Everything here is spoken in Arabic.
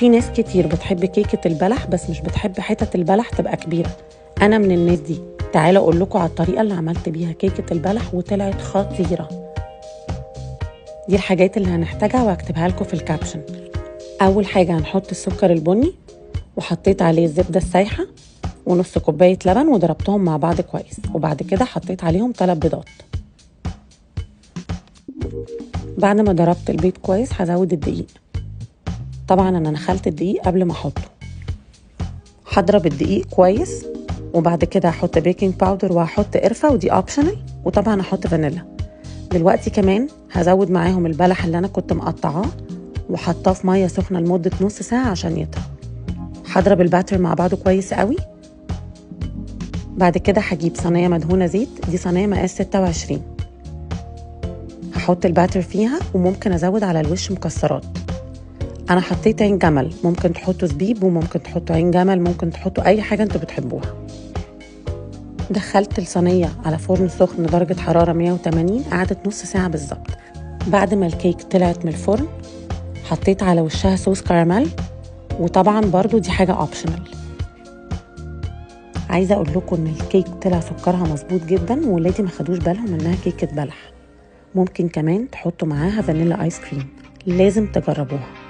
في ناس كتير بتحب كيكة البلح بس مش بتحب حتة البلح تبقى كبيرة. أنا من الناس دي. تعالوا أقول لكم على الطريقة اللي عملت بيها كيكة البلح وطلعت خطيرة. دي الحاجات اللي هنحتاجها وهكتبها لكم في الكابشن. أول حاجة هنحط السكر البني وحطيت عليه الزبدة السايحة ونص كوباية لبن وضربتهم مع بعض كويس، وبعد كده حطيت عليهم 3 بيضات. بعد ما ضربت البيض كويس هزود الدقيق. طبعا انا نخلت الدقيق قبل ما احطه. هضرب الدقيق كويس وبعد كده هحط بيكنج باودر وهحط قرفه ودي اوبشنال، وطبعا هحط فانيلا. دلوقتي كمان هزود معاهم البلح اللي انا كنت مقطعاه وحطاه في ميه سخنه لمده نص ساعه عشان يطرى. هضرب الباتر مع بعضه كويس قوي. بعد كده هجيب صينيه مدهونه زيت، دي صينيه مقاس 26. هحط الباتر فيها وممكن ازود على الوش مكسرات. انا حطيت عين جمل، ممكن تحطوا زبيب وممكن تحطوا عين جمل، ممكن تحطوا اي حاجه انتوا بتحبوها. دخلت الصينيه على فرن سخن درجه حراره 180، قعدت نص ساعه بالظبط. بعد ما الكيك طلعت من الفرن حطيت على وشها صوص كراميل، وطبعا برضو دي حاجه اوبشنال. عايزه اقول لكم ان الكيك طلع سكرها مظبوط جدا وولادي ما خدوش بالهم انها كيكه بلح. ممكن كمان تحطوا معاها فانيلا ايس كريم، لازم تجربوها.